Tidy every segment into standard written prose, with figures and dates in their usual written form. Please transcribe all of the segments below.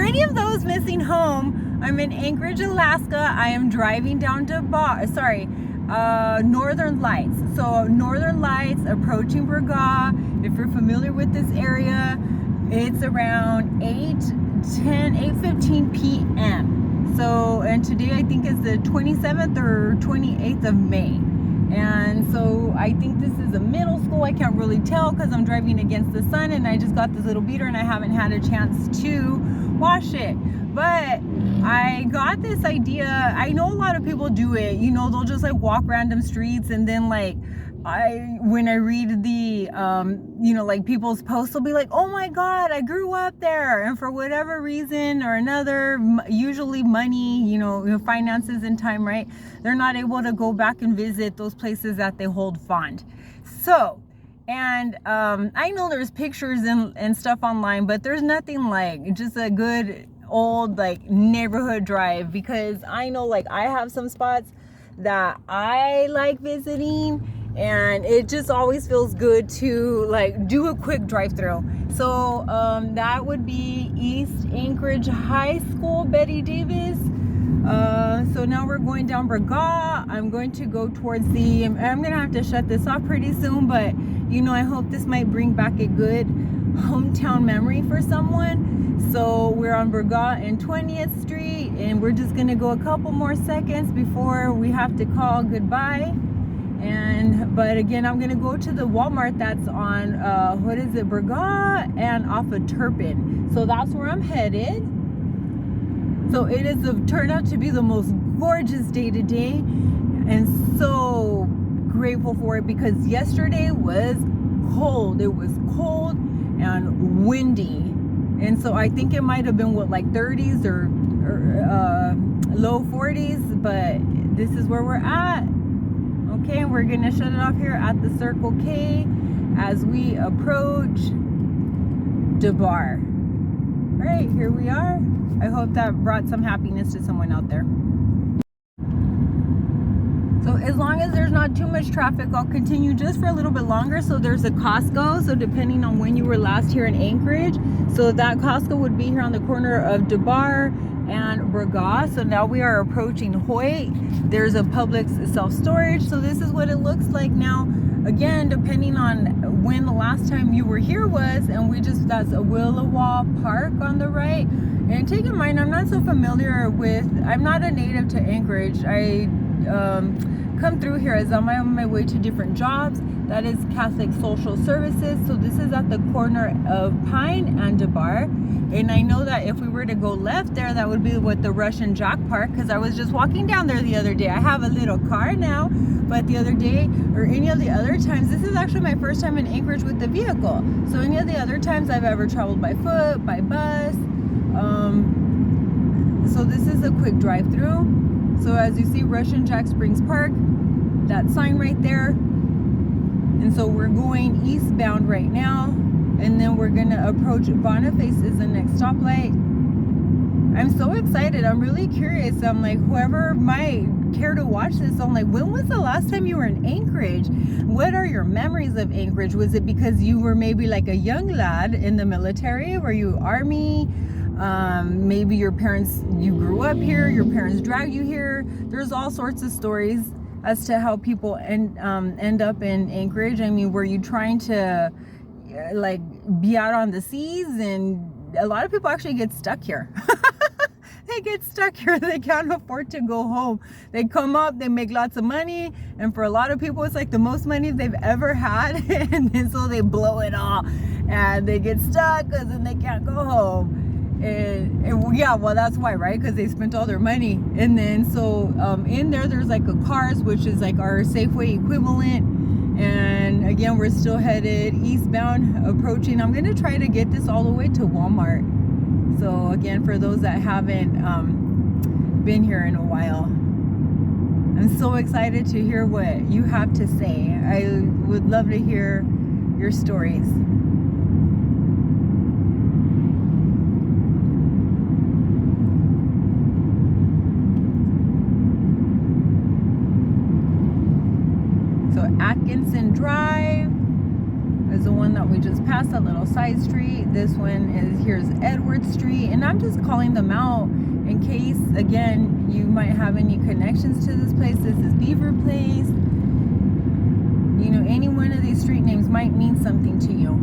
any of those missing home, I'm in Anchorage, Alaska. I am driving down DeBarr, Northern Lights. So Northern Lights approaching Bragaw. If you're familiar with this area, it's around 8:15 p.m. So, and today I think is the 27th or 28th of May. And so I think this is a middle school. I can't really tell because I'm driving against the sun, and I just got this little beater and I haven't had a chance to wash it. But I got this idea. I know a lot of people do it. You know, they'll just like walk random streets, and then like when I read the like people's posts, will be like, oh my God, I grew up there, and for whatever reason or another, usually money, finances and time, right, they're not able to go back and visit those places that they hold fond. So, and I know there's pictures and stuff online, but there's nothing like just a good old like neighborhood drive, because I know like I have some spots that I like visiting, and it just always feels good to like do a quick drive through. So that would be East Anchorage High School, Betty Davis. So now we're going down Bragaw. I'm going to go towards I'm gonna have to shut this off pretty soon, but I hope this might bring back a good hometown memory for someone. So we're on Bragaw and 20th Street, and we're just gonna go a couple more seconds before we have to call goodbye. But again, I'm gonna go to the Walmart that's on Bragaw and off of Turpin. So that's where I'm headed. So it is turned out to be the most gorgeous day today, and so grateful for it, because yesterday was cold. It was cold and windy, and so I think it might have been like 30s or low 40s, but this is where we're at. Okay, we're gonna shut it off here at the Circle K as we approach DeBarr. All right, here we are. I hope that brought some happiness to someone out there. So as long as there's not too much traffic, I'll continue just for a little bit longer. So there's a Costco. So depending on when you were last here in Anchorage, so that Costco would be here on the corner of DeBarr and Bragaw. So now we are approaching Hoyt. There's a Publix self-storage. So this is what it looks like now. Again, depending on when the last time you were here was, and that's a Willowall Park on the right. And take in mind, I'm not so familiar I'm not a native to Anchorage. I come through here as I'm on my way to different jobs. That is Catholic Social Services. So this is at the corner of Pine and DeBarr. And I know that if we were to go left there, that would be the Russian Jack Park, because I was just walking down there the other day. I have a little car now, but the other day or any of the other times, this is actually my first time in Anchorage with the vehicle. So any of the other times I've ever traveled by foot, by bus. So this is a quick drive-through. So as you see, Russian Jack Springs Park, that sign right there. And so we're going eastbound right now, and then we're gonna approach Boniface is the next stoplight. I'm so excited. I'm really curious. I'm like, whoever might care to watch this, I'm like, when was the last time you were in Anchorage? What are your memories of Anchorage? Was it because you were maybe like a young lad in the military? Were you Army? Maybe you grew up here, your parents dragged you here. There's all sorts of stories as to how people end up in Anchorage. I mean, were you trying to like be out on the seas? And a lot of people actually get stuck here. They get stuck here. They can't afford to go home. They come up, they make lots of money, and for a lot of people it's like the most money they've ever had, and then so they blow it all and they get stuck because then they can't go home. And yeah, well, that's why, right? Because they spent all their money. And then so in there's like a Cars, which is like our Safeway equivalent. And again, we're still headed eastbound, approaching. I'm gonna try to get this all the way to Walmart. So again, for those that haven't been here in a while, I'm so excited to hear what you have to say. I would love to hear your stories. So Atkinson Drive is the one that we just past a little side street. This one is, here's Edward Street, and I'm just calling them out in case, again, you might have any connections to this place. This is Beaver Place. You know, any one of these street names might mean something to you.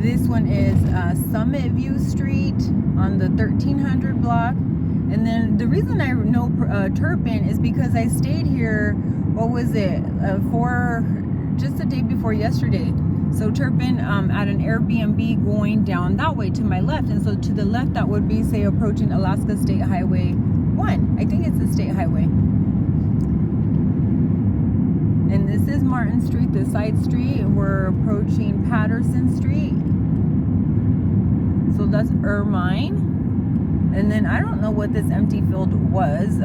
This one is Summit View Street on the 1300 block. And then the reason I know Turpin is because I stayed here, what was it, for just the day before yesterday. So Turpin at an Airbnb going down that way to my left. And so to the left, that would be, say, approaching Alaska State Highway 1. I think it's the state highway. And this is Martin Street, the side street. We're approaching Patterson Street. So that's Irvine. And then I don't know what this empty field was.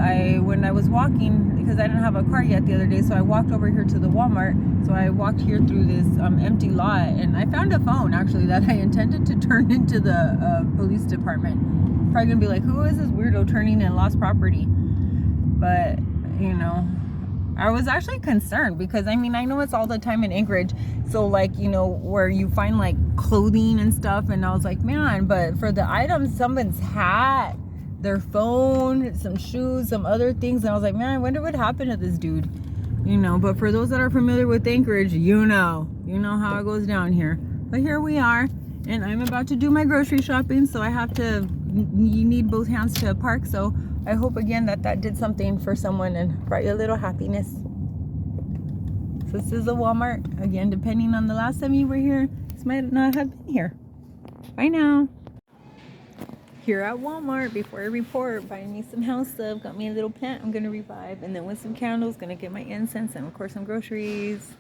When I was walking, because I didn't have a car yet the other day, so I walked over here to the Walmart. So I walked here through this empty lot, and I found a phone actually that I intended to turn into the police department. Probably gonna be like, who is this weirdo turning in lost property? But you know, I was actually concerned because I mean, I know it's all the time in Anchorage, so like, you know, where you find like clothing and stuff, and I was like, man, but for the items, someone's hat, their phone, some shoes, some other things, and I was like, man, I wonder what happened to this dude, you know. But for those that are familiar with Anchorage, you know how it goes down here. But here we are, and I'm about to do my grocery shopping, so I have to, you need both hands to park, so I hope again that did something for someone and brought you a little happiness. So this is a Walmart. Again, depending on the last time you were here, this might not have been here. Bye now. Here at Walmart, before I report, buying me some house stuff. Got me a little plant I'm going to revive. And then with some candles, going to get my incense and of course some groceries.